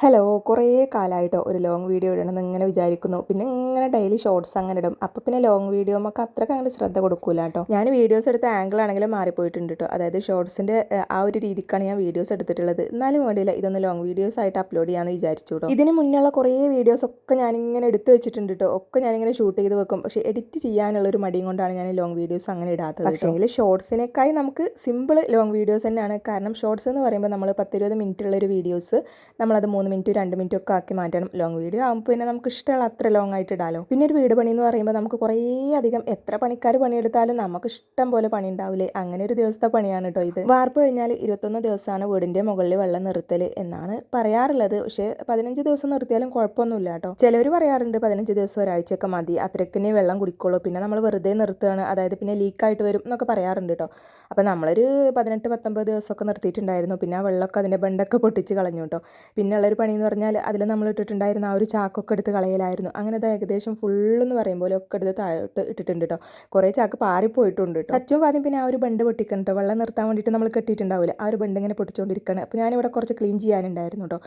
Hello, കുറേ കാലമായിട്ടോ ഒരു long video ഇടണമെന്ന് ഇങ്ങനെ വിചാരിക്കുന്നു. പിന്നെ ഇങ്ങനെ ഡെയിലി ഷോർട്സ് അങ്ങനെ ഇടും. അപ്പോൾ പിന്നെ ലോങ് വീഡിയോ നമുക്ക് അത്രയ്ക്ക് അങ്ങനെ ശ്രദ്ധ കൊടുക്കൂല കേട്ടോ. ഞാൻ വീഡിയോസ് എടുത്ത ആംഗിൾ ആണെങ്കിലും മാറിപ്പോയിട്ടുണ്ട് കേട്ടോ. അതായത് ഷോർട്സിൻ്റെ ആ ഒരു രീതിക്കാണ് ഞാൻ വീഡിയോസ് എടുത്തിട്ടുള്ളത്. എന്നാലും വേണ്ടിയില്ല, ഇതൊന്ന് ലോങ് വീഡിയോസ് ആയിട്ട് അപ്ലോഡ് ചെയ്യാമെന്ന് വിചാരിച്ചു കേട്ടോ. ഇതിന് മുന്നുള്ള കുറേ വീഡിയോസ് ഒക്കെ ഞാനിങ്ങനെ എടുത്ത് വെച്ചിട്ടുണ്ട് കേട്ടോ. ഒക്കെ ഞാനിങ്ങനെ ഷൂട്ട് ചെയ്ത് വെക്കും. പക്ഷേ എഡിറ്റ് ചെയ്യാനുള്ളൊരു മടിയും കൊണ്ടാണ് ഞാൻ ലോങ് വീഡിയോസ് അങ്ങനെ ഇടാത്തത്. പക്ഷേങ്കിൽ ഷോർട്സിനേക്കായി നമുക്ക് സിമ്പിൾ ലോങ് വീഡിയോസ് തന്നെയാണ്. കാരണം ഷോർട്സ് എന്ന് പറയുമ്പോൾ നമ്മൾ 10-20 മിനിറ്റ് ഉള്ളൊരു വീഡിയോസ് നമ്മളത് 3 മിനിറ്റ് 2 മിനിറ്റ് ഒക്കെ ആക്കി മാറ്റണം. ലോങ് വീഡിയോ ആകുമ്പോൾ പിന്നെ നമുക്ക് ഇഷ്ടമുള്ള അത്ര ലോങ് ആയിട്ട് ഇടാലോ. പിന്നെ ഒരു വീട് പണി എന്ന് പറയുമ്പോൾ നമുക്ക് കുറേ അധികം എത്ര പണിക്കാർ പണിയെടുത്താലും നമുക്ക് ഇഷ്ടം പോലെ പണി ഉണ്ടാവില്ലേ. അങ്ങനെ ഒരു ദിവസത്തെ പണിയാണ് കേട്ടോ ഇത്. വാർപ്പ് കഴിഞ്ഞാൽ 21 ദിവസമാണ് വീടിൻ്റെ മുകളിൽ വെള്ളം നിർത്തൽ എന്നാണ് പറയാറുള്ളത്. പക്ഷേ 15 ദിവസം നിർത്തിയാലും കുഴപ്പമൊന്നുമില്ല കേട്ടോ. ചിലർ പറയാറുണ്ട് 15 ദിവസം ഒരാഴ്ചയൊക്കെ മതി, അത്രയ്ക്കിനെ വെള്ളം കുടിക്കുള്ളൂ, പിന്നെ നമ്മൾ വെറുതെ നിർത്തുകയാണ്, അതായത് പിന്നെ ലീക്കായിട്ട് വരും എന്നൊക്കെ പറയാറുണ്ട് കേട്ടോ. അപ്പോൾ നമ്മളൊരു 18-19 ദിവസമൊക്കെ നിർത്തിയിട്ടുണ്ടായിരുന്നു. പിന്നെ ആ വെള്ളമൊക്കെ അതിൻ്റെ ബണ്ടൊക്കെ പൊട്ടിച്ച് കളഞ്ഞു കേട്ടോ. പിന്നെ ഉള്ളൊരു പണി എന്ന് പറഞ്ഞാൽ അതിൽ നമ്മൾ ഇട്ടിട്ടുണ്ടായിരുന്ന ആ ഒരു ചാക്കൊക്കെ എടുത്ത് കളയലായിരുന്നു. അങ്ങനെ അത് ഏകദേശം ഫുള്ളെന്ന് പറയുമ്പോൾ ഒക്കെ എടുത്ത് താഴോട്ട് ഇട്ടിട്ടുണ്ട് കേട്ടോ. കുറേ ചാക്ക് പാറിപ്പോയിട്ടുണ്ട് കേട്ടോ. സച്ചും ആദ്യം പിന്നെ ആ ഒരു ബണ്ട് പൊട്ടിക്കണം കേട്ടോ. വെള്ളം നിർത്താൻ വേണ്ടിയിട്ട് നമ്മൾ കെട്ടിയിട്ടുണ്ടാവില്ല, ആ ഒരു ബണ്ട് ഇങ്ങനെ പൊട്ടിച്ചുകൊണ്ടിരിക്കുകയാണ്. അപ്പോൾ ഞാനിവിടെ കുറച്ച് ക്ലീൻ ചെയ്യാനുണ്ടായിരുന്നു കേട്ടോ.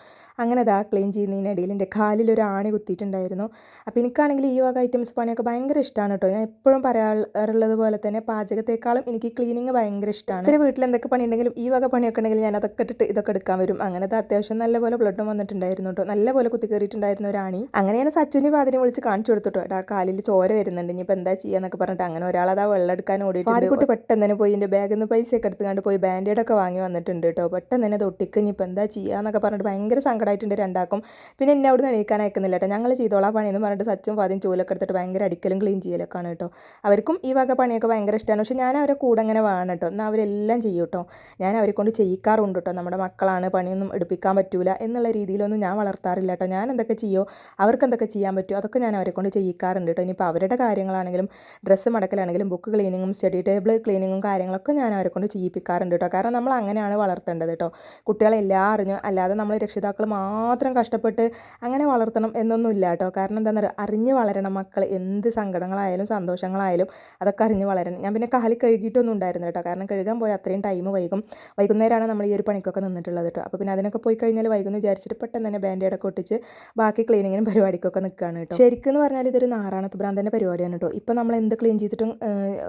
അങ്ങനെ അതാ ക്ലീൻ ചെയ്യുന്നതിനിടയിൽ എൻ്റെ കാലിലൊരു ആണി കുത്തിയിട്ടുണ്ടായിരുന്നു. അപ്പോൾ എനിക്കാണെങ്കിൽ ഈ വക ഐറ്റംസ് പണിയൊക്കെ ഭയങ്കര ഇഷ്ടമാണ് കേട്ടോ. ഞാൻ എപ്പോഴും പറയാറുള്ളത് പോലെ തന്നെ പാചകത്തെക്കാളും എനിക്ക് ക്ലീനിങ് ഭയങ്കര ഇഷ്ടമാണ്. പിന്നെ വീട്ടിൽ എന്തൊക്കെ പണി ഉണ്ടെങ്കിലും ഈ വക പണിയൊക്കെ ഉണ്ടെങ്കിൽ ഞാൻ അതൊക്കെ ഇട്ടിട്ട് ഇതൊക്കെ എടുക്കാൻ വരും. അങ്ങനത്തെ അത്യാവശ്യം നല്ലപോലെ ബ്ലഡും വന്നിട്ടുണ്ടായിരുന്നു കേട്ടോ. നല്ലപോലെ കുത്തി കയറിയിട്ടുണ്ടായിരുന്ന ഒരാണി. അങ്ങനെയാണ് സച്ചുവിന് വാതിനെ വിളിച്ച് കാണിച്ചു കൊടുത്തിട്ടോ. ആ കാലിൽ ചോര വരുന്നുണ്ട്, ഇനിയിപ്പോൾ എന്താ ചെയ്യാന്നൊക്കെ പറഞ്ഞിട്ട് അങ്ങനെ ഒരാളത് ആ വെള്ളം എടുക്കാൻ ഓടിയിട്ടുണ്ട്. ആദ്യക്കുട്ടി പെട്ടെന്ന് തന്നെ പോയി എൻ്റെ ബാഗിൽ നിന്ന് പൈസയൊക്കെ എടുത്തുകൊണ്ട് പോയി ബാൻഡേഡൊക്കെ വാങ്ങി വന്നിട്ടുണ്ട് കേട്ടോ. പെട്ടെന്ന് തന്നെ തൊട്ടിക്ക് ഇനിയിപ്പോൾ എന്താ ചെയ്യാന്നൊക്കെ പറഞ്ഞിട്ട് ഭയങ്കര സങ്കടമായിട്ടുണ്ട് രണ്ടാക്കും. പിന്നെ എന്നെ അവിടെ നിന്ന് എണീക്കാൻ അയക്കുന്നില്ല കേട്ടോ. ഞങ്ങൾ ചെയ്തോളാം പണിയെന്ന് പറഞ്ഞിട്ട് സച്ചും വാദ്യം ചൂലൊക്കെ എടുത്തിട്ട് ഭയങ്കര അടിക്കലും ക്ലീൻ ചെയ്യലൊക്കെ ആണ് കേട്ടോ. അവർക്കും ഈ വക പണിയൊക്കെ ഭയങ്കര ഇഷ്ടമാണ്. പക്ഷേ ഞാൻ അവരെ കൂടെ അങ്ങനെ വേണം കേട്ടോ. എന്നാൽ അവരെല്ലാം ചെയ്യും കേട്ടോ. ഞാൻ അവരെ കൊണ്ട് ചെയ്യിക്കാറുണ്ട് കേട്ടോ. നമ്മുടെ മക്കളാണ്, പണിയൊന്നും എടുപ്പിക്കാൻ പറ്റൂല എന്നുള്ള രീതിയിലൊന്നും ഞാൻ വളർത്താറില്ല കേട്ടോ. ഞാൻ എന്തൊക്കെ ചെയ്യോ, അവർക്ക് എന്തൊക്കെ ചെയ്യാൻ പറ്റുമോ അതൊക്കെ ഞാൻ അവരെ കൊണ്ട് ചെയ്യിക്കാറുണ്ട് കേട്ടോ. ഇനിയിപ്പോൾ അവരുടെ കാര്യങ്ങളാണെങ്കിലും ഡ്രസ്സ് മടക്കലാണെങ്കിലും ബുക്ക് ക്ലീനിങ്ങും സ്റ്റഡി ടേബിൾ ക്ലീനിങ്ങും കാര്യങ്ങളൊക്കെ ഞാൻ അവരെ കൊണ്ട് ചെയ്യിപ്പിക്കാറുണ്ട് കേട്ടോ. കാരണം നമ്മൾ അങ്ങനെയാണ് വളർത്തേണ്ടത് കേട്ടോ. കുട്ടികളെ എല്ലാം അറിഞ്ഞു, അല്ലാതെ നമ്മൾ രക്ഷിതാക്കൾ മാത്രം കഷ്ടപ്പെട്ട് അങ്ങനെ വളർത്തണം എന്നൊന്നുമില്ല കേട്ടോ. കാരണം എന്താണെന്ന് പറയുക, അറിഞ്ഞ് വളരണം മക്കൾ. എന്ത് സങ്കടങ്ങളായാലും സന്തോഷങ്ങളായാലും അതൊക്കെ അറിഞ്ഞ് വളരണം. ഞാൻ പിന്നെ കാലി കഴുകിയിട്ടൊന്നും ഉണ്ടായിരുന്നു കേട്ടോ. കാരണം കഴുകാൻ പോയി അത്രയും ടൈം വൈകുന്നേരമാണ് നമ്മൾ ഈ ഒരു പണിക്കൊക്കെ നിന്നിട്ടുള്ളത് കേട്ടോ. അപ്പോൾ പിന്നെ അതിനൊക്കെ പോയി കഴിഞ്ഞാൽ വൈകുന്നു വിചാരിച്ചിട്ട് പെട്ടെന്ന് തന്നെ ബാൻഡേഡൊക്കെ ഒട്ടിച്ച് ബാക്കി ക്ലീനിങ്ങിനും പരിപാടിക്കൊക്കെ നിൽക്കുകയാണ് കേട്ടോ. ശരിക്കും എന്ന് പറഞ്ഞാൽ ഇതൊരു നാറാണത്ത് ഭ്രാന്തൻ്റെ പരിപാടിയാണ് കേട്ടോ. ഇപ്പോൾ നമ്മൾ എന്ത് ക്ലീൻ ചെയ്തിട്ടും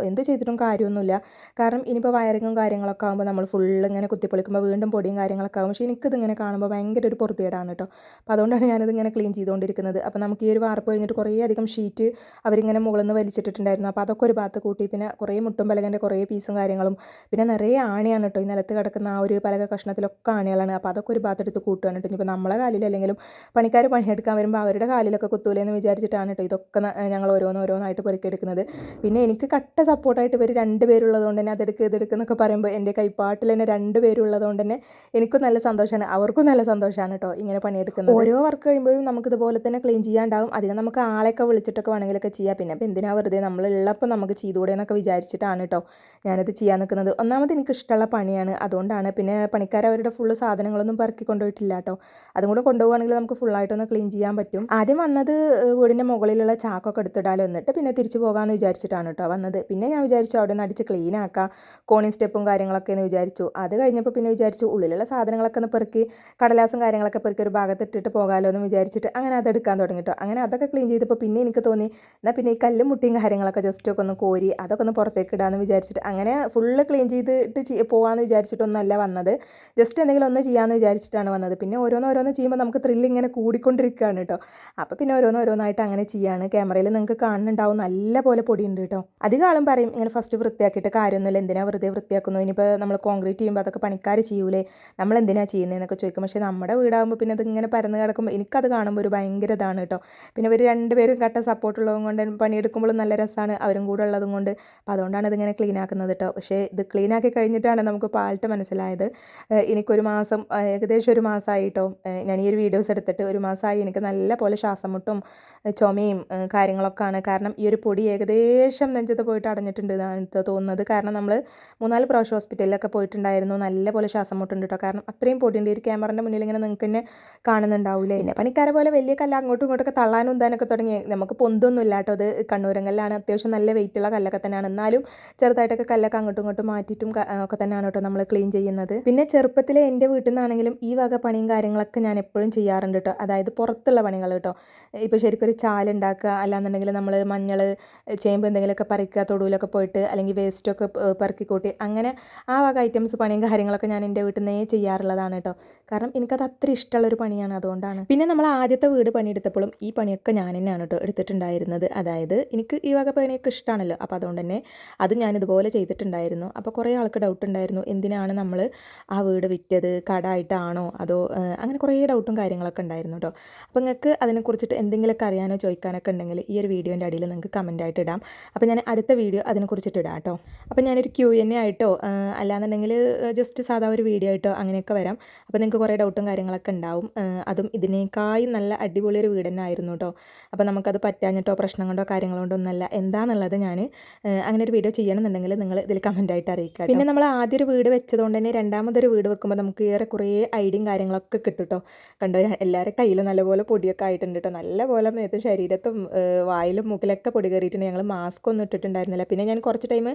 എന്ത് ചെയ്തിട്ടും കാര്യമൊന്നുമില്ല. കാരണം ഇനിയിപ്പോൾ വയറിങ്ങും കാര്യങ്ങളൊക്കെ ആകുമ്പോൾ നമ്മൾ ഫുള്ള് ഇങ്ങനെ കുത്തിപ്പൊളിക്കുമ്പോൾ വീണ്ടും പൊടിയും കാര്യങ്ങളൊക്കെ ആകും. പക്ഷേ എനിക്കിതിങ്ങനെ കാണുമ്പോൾ ഭയങ്കര ഒരു പൊറുതിയേടാണ് കേട്ടോ. അപ്പോൾ അതുകൊണ്ടാണ് ഞാനിതിങ്ങനെ ക്ലീൻ ചെയ്തുകൊണ്ടിരിക്കുന്നത്. അപ്പോൾ നമുക്ക് ഈ ഒരു വാർപ്പ് കഴിഞ്ഞിട്ട് കുറേ അധികം ഷീറ്റ് അവരിങ്ങനെ മുകളിൽ നിന്ന് വലിച്ചിട്ടിട്ടുണ്ടായിരുന്നു. അപ്പോൾ അതൊക്കെ ഒരു ഭാഗത്ത് കൂട്ടി, പിന്നെ കുറേ മുട്ടും പലകൻ്റെ കുറേ പീസും കാര്യങ്ങളും, പിന്നെ നിറയെ ആണിയാണ് കേട്ടോ. ഈ നിലത്ത് കിടക്കുന്ന ആ ഒരു പലക കഷ്ണത്തിലൊക്കെ ആണികളാണ്. അപ്പോൾ അതൊക്കെ ഒരു ഭാഗത്തെടുത്ത് കൂട്ടുകയാണ് കേട്ടോ. ഇനിയിപ്പോൾ നമ്മളെ കാലിലല്ലെങ്കിലും പണിക്കാർ പണിയെടുക്കാൻ വരുമ്പോൾ അവരുടെ കാലിലൊക്കെ കുത്തൂലെന്ന് വിചാരിച്ചിട്ടാണ് കേട്ടോ ഇതൊക്കെ ഞങ്ങൾ ഓരോന്നായിട്ട് പെറുക്കിയെടുക്കുന്നത്. പിന്നെ എനിക്ക് കട്ട സപ്പോർട്ടായിട്ട് ഇവർ 2 പേരുള്ളതുകൊണ്ട് തന്നെ ഇതെടുക്കുന്നൊക്കെ പറയുമ്പോൾ എൻ്റെ കൈപ്പാട്ടിൽ തന്നെ 2 പേരുള്ളതുകൊണ്ട് തന്നെ എനിക്കും നല്ല സന്തോഷമാണ്, അവർക്കും നല്ല സന്തോഷമാണ് കേട്ടോ ഇങ്ങനെ പണിയെടുക്കുന്നത്. ഓരോ വർക്ക് കഴിയുമ്പോഴും നമുക്കിതുപോലെ തന്നെ ക്ലീൻ ചെയ്യാണ്ടാവും. അധികം നമുക്ക് ആളെയൊക്കെ വിളിച്ചിട്ടൊക്കെ വേണമെങ്കിലൊക്കെ ചെയ്യാം. പിന്നെ അപ്പോൾ എന്തിനാ വെറുതെ, നമ്മളുള്ളപ്പോൾ നമുക്ക് ചെയ്തുകൂടെ എന്നൊക്കെ വിചാരിച്ചിട്ടാണ് കേട്ടോ ഞാനത് ചെയ്യാൻ നിൽക്കുന്നത്. ഒന്നാമത് എനിക്ക് ഇഷ്ടമുള്ള പണിയാണ്, അതുകൊണ്ടാണ്. പിന്നെ പണിക്കാർ അവരുടെ ഫുള്ള് സാധനങ്ങളൊന്നും പെറുക്കി കൊണ്ടുപോയിട്ടില്ല കേട്ടോ. അതും കൂടെ കൊണ്ടുപോകുകയാണെങ്കിൽ നമുക്ക് ഫുള്ളായിട്ടൊന്ന് ക്ലീൻ ചെയ്യാൻ പറ്റും. ആദ്യം വന്നത് വീടിൻ്റെ മുകളിലുള്ള ചാക്കൊക്കെ എടുത്തിടാലോ, എന്നിട്ട് പിന്നെ തിരിച്ചു പോകാമെന്ന് വിചാരിച്ചിട്ടാണ് കേട്ടോ വന്നത്. പിന്നെ ഞാൻ വിചാരിച്ചു അവിടെ നിന്ന് അടിച്ച് ക്ലീൻ ആക്കാം, കോണിങ് സ്റ്റെപ്പും കാര്യങ്ങളൊക്കെ എന്ന് വിചാരിച്ചു. അത് കഴിഞ്ഞപ്പോൾ പിന്നെ വിചാരിച്ചു ഉള്ളിലുള്ള സാധനങ്ങളൊക്കെ ഒന്ന് പെറുക്കി കടലാസും കാര്യങ്ങളൊക്കെ പെറുക്കി ഒരു ഭാഗത്ത് ഇട്ടിട്ട് പോകാമല്ലോ എന്ന് വിചാരിച്ചിട്ട് അങ്ങനെ അതെടുക്കാൻ തുടങ്ങി കേട്ടോ. അങ്ങനെ അതൊക്കെ ക്ലീൻ ചെയ്തപ്പോൾ പിന്നെ എനിക്ക് തോന്നി എന്നാൽ പിന്നെ ഈ കല്ലും മുട്ടിയും കാര്യങ്ങളൊക്കെ ജസ്റ്റ് ഒക്കെ ഒന്ന് കോരി അതൊക്കെ ഒന്ന് പുറത്തേക്ക് ഇടാമെന്ന് വിചാരിച്ചിട്ട് അങ്ങനെ ഫുള്ള് ക്ലീൻ ചെയ്തിട്ട് പോകാമെന്ന് വിചാരിച്ചിട്ടൊന്നുമല്ല വന്നത്. ജസ്റ്റ് എന്തെങ്കിലും ഒന്ന് ചെയ്യാമെന്ന് വിചാരിച്ചിട്ടാണ് വന്നത്. പിന്നെ ഓരോന്ന് ചെയ്യുമ്പോൾ നമുക്ക് ത്രില്ല് ഇങ്ങനെ കൂടിക്കൊണ്ടിരിക്കുകയാണ് കേട്ടോ. അപ്പോൾ പിന്നെ ഓരോന്നായിട്ട് അങ്ങനെ ചെയ്യാണ്. ക്യാമറയിൽ നിങ്ങൾക്ക് കാണുന്നുണ്ടാവും നല്ല പോലെ പൊടിയുണ്ട് കേട്ടോ. അധികം ആളും പറയും ഇങ്ങനെ ഫസ്റ്റ് വൃത്തിയാക്കിയിട്ട് കാര്യമൊന്നുമില്ല, എന്തിനാ വെറുതെ വൃത്തിയാക്കുന്നു, ഇനിയിപ്പോൾ നമ്മൾ കോൺക്രീറ്റ് ചെയ്യുമ്പോൾ അതൊക്കെ പണിക്കാർ ചെയ്യൂലേ, നമ്മൾ എന്തിനാ ചെയ്യുന്നതെന്നൊക്കെ ചോദിക്കും. പക്ഷേ നമ്മുടെ വീടാകുമ്പോൾ പിന്നെ അതിങ്ങനെ പരന്ന് കിടക്കുമ്പോൾ എനിക്കത് കാണുമ്പോൾ ഒരു ഭയങ്കര ഇതാണ് കേട്ടോ. പിന്നെ ഇവർ 2 പേരും കട്ട സപ്പോർട്ടുള്ളതും കൊണ്ട് പണിയെടുക്കുമ്പോഴും നല്ല രസമാണ്, അവരും കൂടെ ഉള്ളതും കൊണ്ട്. അപ്പോൾ അതുകൊണ്ടാണ് ഇതിങ്ങനെ ക്ലീൻ ആക്കുന്നത് കേട്ടോ. പക്ഷേ ഇത് ക്ലീൻ ആക്കി കഴിഞ്ഞിട്ടാണ് നമുക്ക് പാൾട്ട് മനസ്സിലായത്. എനിക്കൊരു മാസം, ഏകദേശം ഒരു മാസമായിട്ടോ ഞാൻ ഈ ഒരു വീഡിയോസ് എടുത്തിട്ട് ഒരു മാസമായി. എനിക്ക് നല്ല പോലെ ശ്വാസം മുട്ടും ചുമയും കാര്യങ്ങളൊക്കെയാണ്. കാരണം ഈ ഒരു പൊടി ഏകദേശം നെഞ്ചത്ത് പോയിട്ട് അടഞ്ഞിട്ടുണ്ട് എന്നാണ് തോന്നുന്നത്. കാരണം നമ്മൾ 3-4 പ്രാവശ്യം ഹോസ്പിറ്റലിലൊക്കെ പോയിട്ടുണ്ടായിരുന്നു. നല്ല പോലെ ശ്വാസം മുട്ടുണ്ട് കേട്ടോ. കാരണം അത്രയും പൊടിയുണ്ട്. ഈ ഒരു ക്യാമറൻ്റെ മുന്നിൽ ഇങ്ങനെ നിങ്ങൾക്ക് തന്നെ കാണുന്നുണ്ടാവില്ലേ. പിന്നെ പണിക്കാരെ പോലെ വലിയ കല്ല് അങ്ങോട്ടും ഇങ്ങോട്ടൊക്കെ തള്ളാനും ഉന്താനൊക്കെ തുടങ്ങി. നമുക്ക് പൊന്തൊന്നും ഇല്ല കേട്ടോ. അത് കണ്ണൂരങ്കല്ലാണ്, അത്യാവശ്യം നല്ല വെയിറ്റുള്ള കല്ലൊക്കെ തന്നെയാണ്. എന്നാലും ചെറുതായിട്ടൊക്കെ കല്ലൊക്കെ അങ്ങോട്ടും ഇങ്ങോട്ടും മാറ്റിയിട്ടും ഒക്കെ തന്നെയാണ് കേട്ടോ നമ്മൾ ക്ലീൻ ചെയ്യുന്നത്. പിന്നെ ചെറുപ്പത്തിലെ എൻ്റെ വീട്ടിൽ നിന്നാണെങ്കിലും ഈ വക പണിയും കാര്യങ്ങളൊക്കെ ഞാൻ എപ്പോഴും ചെയ്യാറുണ്ട് കേട്ടോ. അതായത് പുറത്തുള്ള പണികൾ കേട്ടോ. ഇപ്പോൾ ശരിക്കും ഒരു ചാലുണ്ടാക്കുക, അല്ലാന്നുണ്ടെങ്കിൽ നമ്മൾ മഞ്ഞൾ, ചേമ്പ് എന്തെങ്കിലുമൊക്കെ പറിക്കുക, തൊടുവിലൊക്കെ പോയിട്ട്, അല്ലെങ്കിൽ വേസ്റ്റൊക്കെ പെറുക്കിക്കൂട്ടി, അങ്ങനെ ആ വക ഐറ്റംസ് പണിയും കാര്യങ്ങളൊക്കെ ഞാൻ എൻ്റെ വീട്ടിൽ നിന്നേ ചെയ്യാറുള്ളതാണ് കേട്ടോ. കാരണം എനിക്കത് അത്ര ഇഷ്ടമുള്ളൊരു പണിയാണ്, അതുകൊണ്ടാണ്. പിന്നെ നമ്മൾ ആദ്യത്തെ വീട് പണിയെടുത്തപ്പോഴും ഈ പണിയൊക്കെ ഞാൻ തന്നെയാണ് കേട്ടോ എടുത്തിട്ടുണ്ടായിരുന്നത്. അതായത് എനിക്ക് ഈ വക പണിയൊക്കെ ഇഷ്ടമാണല്ലോ, അപ്പോൾ അതുകൊണ്ട് തന്നെ അത് ഞാനിതുപോലെ ചെയ്തിട്ടുണ്ടായിരുന്നു. അപ്പോൾ കുറേ ആൾക്ക് ഡൗട്ട് ഉണ്ടായിരുന്നു, എന്തിനാണ് നമ്മൾ ആ വീട് വിറ്റത്, കടമായിട്ടാണോ അതോ അങ്ങനെ കുറേ ഡൗട്ടും കാര്യങ്ങളൊക്കെ ഉണ്ടായിരുന്നു കേട്ടോ. അപ്പോൾ നിങ്ങൾക്ക് അതിനെക്കുറിച്ചിട്ട് എന്തെങ്കിലുമൊക്കെ അറിയാനോ ചോദിക്കാനൊക്കെ ഉണ്ടെങ്കിൽ ഈ ഒരു വീഡിയോൻ്റെ അടിയിൽ നിങ്ങൾക്ക് കമൻറ്റായിട്ട് ഇടാം. അപ്പോൾ ഞാൻ അടുത്ത വീഡിയോ അതിനെക്കുറിച്ചിട്ട് ഇടാം കേട്ടോ. അപ്പോൾ ഞാനൊരു Q&A ആയിട്ടോ അല്ലാന്നുണ്ടെങ്കിൽ ജസ്റ്റ് സാധാ ഒരു വീഡിയോ ആയിട്ടോ അങ്ങനെയൊക്കെ വരാം. അപ്പോൾ നിങ്ങൾക്ക് കുറേ ഡൗട്ടും കാര്യങ്ങളൊക്കെ ഉണ്ടാവും. അതും ഇതിനേക്കാളും നല്ല അടിപൊളി ഒരു വീട് തന്നെ ആയിരുന്നു കേട്ടോ. അപ്പോൾ നമുക്കത് പറ്റാഞ്ഞിട്ടോ പ്രശ്നം കൊണ്ടോ കാര്യങ്ങൾ കൊണ്ടോ ഒന്നല്ല. എന്താണെന്നുള്ളത് ഞാൻ അങ്ങനെ ഒരു വീഡിയോ ചെയ്യണമെന്നുണ്ടെങ്കിൽ നിങ്ങൾ ഇതിൽ കമൻറ്റായിട്ട് അറിയിക്കുക. പിന്നെ നമ്മൾ ആദ്യം ഒരു വീട് വെച്ചതുകൊണ്ട് തന്നെ രണ്ടാമതൊരു വീട് വെക്കുമ്പോൾ നമുക്ക് ഏറെ കുറേ ഐഡിയയും കാര്യങ്ങളൊക്കെ കിട്ടും കേട്ടോ. കണ്ടോ, എല്ലാവരുടെ കയ്യിലും നല്ലപോലെ പൊടിയൊക്കെ ആയിട്ടുണ്ട് കേട്ടോ. നല്ലപോലെ മേത്ത് ശരീരത്തും വായിലും മൂക്കിലൊക്കെ പൊടി കയറിയിട്ടുണ്ട്. ഞങ്ങൾ മാസ്ക് ഒന്നും ഇട്ടിട്ടുണ്ടായിരുന്നില്ല. പിന്നെ ഞാൻ കുറച്ച് ടൈം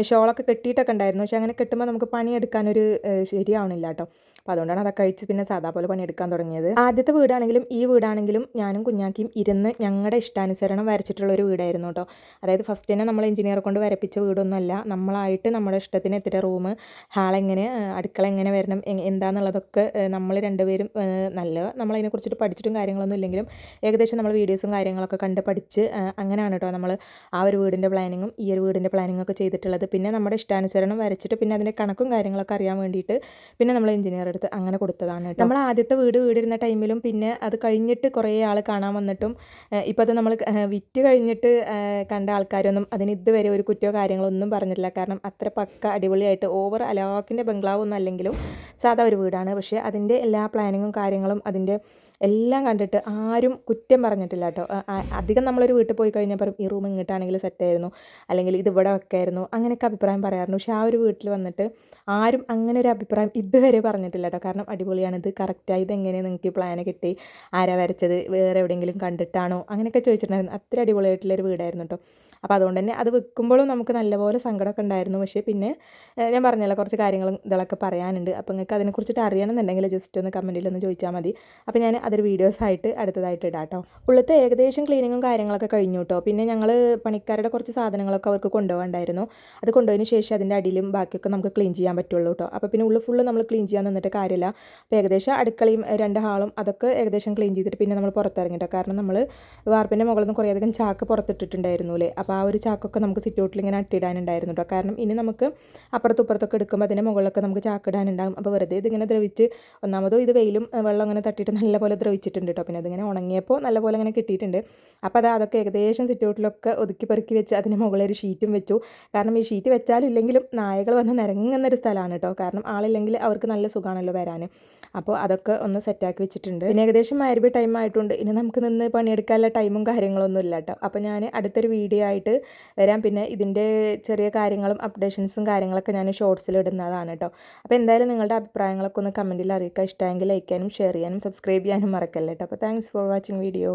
ഷോളൊക്കെ കെട്ടിയിട്ടൊക്കെ ഉണ്ടായിരുന്നു. പക്ഷേ അങ്ങനെ കെട്ടുമ്പോൾ നമുക്ക് പണിയെടുക്കാനൊരു ശരിയാവണില്ല കേട്ടോ. അപ്പോൾ അതുകൊണ്ടാണ് അതൊക്കെ കഴിച്ച് പിന്നെ സാധാ പോലെ പണിയെടുക്കാൻ തുടങ്ങിയത്. ആദ്യത്തെ വീടാണെങ്കിലും ഈ വീടാണെങ്കിലും ഞാനും കുഞ്ഞാക്കിയും ഇരുന്ന് ഞങ്ങളുടെ ഇഷ്ടാനുസരണം വരച്ചിട്ടുള്ളൊരു വീടായിരുന്നു കേട്ടോ. അതായത് ഫസ്റ്റ് തന്നെ നമ്മൾ എഞ്ചിനീയറെ കൊണ്ട് വരപ്പിച്ച വീടൊന്നുമല്ല. നമ്മളായിട്ട് നമ്മുടെ ഇഷ്ടത്തിന് എത്തിയ റൂം, ഹാളെങ്ങനെ, അടുക്കള എങ്ങനെ വരണം, എന്താണെന്നുള്ളതൊക്കെ നമ്മൾ രണ്ടുപേരും നമ്മളതിനെക്കുറിച്ചിട്ട് പഠിച്ചിട്ടും കാര്യങ്ങളൊന്നും ഇല്ലെങ്കിലും ഏകദേശം നമ്മൾ വീഡിയോസും കാര്യങ്ങളൊക്കെ കണ്ട് പഠിച്ച് അങ്ങനെയാണ് കേട്ടോ നമ്മൾ ആ ഒരു വീടിൻ്റെ പ്ലാനിങ്ങും ഈ ഒരു വീടിൻ്റെ പ്ലാനിങ്ങും ഒക്കെ ചെയ്തിട്ടുള്ളത്. പിന്നെ നമ്മുടെ ഇഷ്ടാനുസരണം വരച്ചിട്ട് പിന്നെ അതിൻ്റെ കണക്കും കാര്യങ്ങളൊക്കെ അറിയാൻ വേണ്ടിയിട്ട് പിന്നെ നമ്മൾ എഞ്ചിനീയർ എടുത്ത് അങ്ങനെ കൊടുത്തതാണ് കേട്ടോ. നമ്മൾ ആദ്യത്തെ വീടിരുന്ന ടൈമിലും പിന്നെ അത് കഴിഞ്ഞിട്ട് കുറേ ആൾ കാണാൻ വന്നിട്ടും ഇപ്പോൾ അത് നമ്മൾ വിറ്റ് കഴിഞ്ഞിട്ട് കണ്ട ആൾക്കാരൊന്നും അതിന് ഇതുവരെ ഒരു കുറ്റോ കാര്യങ്ങളോ ഒന്നും പറഞ്ഞിട്ടില്ല. കാരണം അത്ര പക്ക അടിപൊളിയായിട്ട് ഓവർ അലാക്കിൻ്റെ ബംഗ്ലാവ് ഒന്നും അല്ലെങ്കിലും സാധാ ഒരു വീടാണ്. പക്ഷേ അതിൻ്റെ എല്ലാ പ്ലാനിങ്ങും കാര്യങ്ങളും അതിൻ്റെ എല്ലാം കണ്ടിട്ട് ആരും കുറ്റം പറഞ്ഞിട്ടില്ല കേട്ടോ. അധികം നമ്മളൊരു വീട്ടിൽ പോയി കഴിഞ്ഞപ്പോൾ ഈ റൂം ഇങ്ങോട്ടാണെങ്കിൽ സെറ്റായിരുന്നു, അല്ലെങ്കിൽ ഇത് ഇവിടെ വെക്കായിരുന്നു, അങ്ങനെയൊക്കെ അഭിപ്രായം പറയാറുണ്ട്. പക്ഷേ ആ ഒരു വീട്ടിൽ വന്നിട്ട് ആരും അങ്ങനെ ഒരു അഭിപ്രായം ഇതുവരെ പറഞ്ഞിട്ടില്ല കേട്ടോ. കാരണം അടിപൊളിയാണിത്, കറക്റ്റായി, ഇതെങ്ങനെ നിങ്ങൾക്ക് ഈ പ്ലാന് കിട്ടി, ആരാ വരച്ചത്, വേറെ എവിടെയെങ്കിലും കണ്ടിട്ടാണോ, അങ്ങനെയൊക്കെ ചോദിച്ചിട്ടുണ്ടായിരുന്നു. അത്ര അടിപൊളിയായിട്ടുള്ളൊരു വീടായിരുന്നു കേട്ടോ. അപ്പോൾ അതുകൊണ്ട് തന്നെ അത് വെക്കുമ്പോഴും നമുക്ക് നല്ലപോലെ സങ്കടമൊക്കെ ഉണ്ടായിരുന്നു. പക്ഷേ പിന്നെ ഞാൻ പറഞ്ഞല്ലോ കുറച്ച് കാര്യങ്ങളും ഇതൊക്കെ പറയാനുണ്ട്. അപ്പോൾ നിങ്ങൾക്ക് അതിനെക്കുറിച്ചിട്ട് അറിയണമെന്നുണ്ടെങ്കിൽ ജസ്റ്റ് ഒന്ന് കമൻറ്റിലൊന്ന് ചോദിച്ചാൽ മതി. അപ്പോൾ ഞാൻ അതൊരു വീഡിയോസായിട്ട് അടുത്തതായിട്ട് ഇടാം കേട്ടോ. ഉള്ളത്തെ ഏകദേശം ക്ലീനിങ്ങും കാര്യങ്ങളൊക്കെ കഴിഞ്ഞു കേട്ടോ. പിന്നെ ഞങ്ങൾ പണിക്കാരുടെ കുറച്ച് സാധനങ്ങളൊക്കെ അവർക്ക് കൊണ്ടുപോകാണ്ടായിരുന്നു. അത് കൊണ്ടുപോയതിന് ശേഷം അതിൻ്റെ അടിയിലും ബാക്കിയൊക്കെ നമുക്ക് ക്ലീൻ ചെയ്യാൻ പറ്റുള്ളൂ കേട്ടോ. അപ്പോൾ പിന്നെ ഉള്ളിൽ ഫുള്ള് നമ്മൾ ക്ലീൻ ചെയ്യാൻ നിന്നിട്ട് കാര്യമില്ല. അപ്പോൾ ഏകദേശം അടുക്കളയും 2 ഹാളും അതൊക്കെ ഏകദേശം ക്ലീൻ ചെയ്തിട്ട് പിന്നെ നമ്മൾ പുറത്തിറങ്ങിട്ടോ. കാരണം നമ്മൾ വാർപ്പിൻ്റെ മുകളിൽ നിന്ന് കുറേയധികം ചാക്ക് പുറത്തിട്ടിട്ടുണ്ടായിരുന്നു അല്ലേ. അപ്പോൾ ആ ഒരു ചാക്കൊക്കെ നമുക്ക് സിറ്റൗട്ടിൽ ഇങ്ങനെ അട്ടിടാനുണ്ടായിരുന്നു കേട്ടോ. കാരണം ഇനി നമുക്ക് അപ്പുറത്തും ഇപ്പുറത്തൊക്കെ എടുക്കുമ്പോൾ അതിൻ്റെ മുകളിലൊക്കെ നമുക്ക് ചാക്കിടാനുണ്ടാകും. അപ്പോൾ വെറുതെ ഇതിങ്ങനെ ദ്രവിച്ച്, ഒന്നാമതോ ഇത് വെയിലും വെള്ളം അങ്ങനെ തട്ടിയിട്ട് നല്ലപോലെ ദ്രവിച്ചിട്ടുണ്ട് കേട്ടോ. പിന്നെ അതിങ്ങനെ ഉണങ്ങിയപ്പോൾ നല്ലപോലെ അങ്ങനെ കിട്ടിയിട്ടുണ്ട്. അപ്പോൾ അതൊക്കെ ഏകദേശം സിറ്റൗട്ടിലൊക്കെ ഒതുക്കി പെറുക്കി വെച്ച് അതിന് മുകളിൽ ഒരു ഷീറ്റും വെച്ചു. കാരണം ഈ ഷീറ്റ് വെച്ചാലും ഇല്ലെങ്കിലും നായകൾ വന്ന് നിരങ്ങുന്നൊരു സ്ഥലമാണ് കേട്ടോ. കാരണം ആളില്ലെങ്കിൽ അവർക്ക് നല്ല സുഖമാണല്ലോ വരാൻ. അപ്പോൾ അതൊക്കെ ഒന്ന് സെറ്റാക്കി വെച്ചിട്ടുണ്ട്. പിന്നെ ഏകദേശം മഗ്‌രിബ് ടൈം ആയിട്ടുണ്ട്. ഇനി നമുക്ക് നിന്ന് പണിയെടുക്കാനുള്ള ടൈമും കാര്യങ്ങളൊന്നും ഇല്ല കേട്ടോ. അപ്പോൾ ഞാൻ അടുത്തൊരു വീഡിയോ ആയിട്ട് വരാം. പിന്നെ ഇതിൻ്റെ ചെറിയ കാര്യങ്ങളും അപ്ഡേഷൻസും കാര്യങ്ങളൊക്കെ ഞാൻ ഷോർട്സിൽ ഇടുന്നതാണ് കേട്ടോ. അപ്പോൾ എന്തായാലും നിങ്ങളുടെ അഭിപ്രായങ്ങളൊക്കെ ഒന്ന് കമൻറ്റിൽ അറിയിക്കുക. ഇഷ്ടമെങ്കിൽ ലൈക്ക് ചെയ്യാനും ഷെയർ ചെയ്യാനും സബ്സ്ക്രൈബ് ചെയ്യാനും മറക്കല്ലേ കേട്ടോ. അപ്പോൾ താങ്ക്സ് ഫോർ വാച്ചിങ് വീഡിയോ.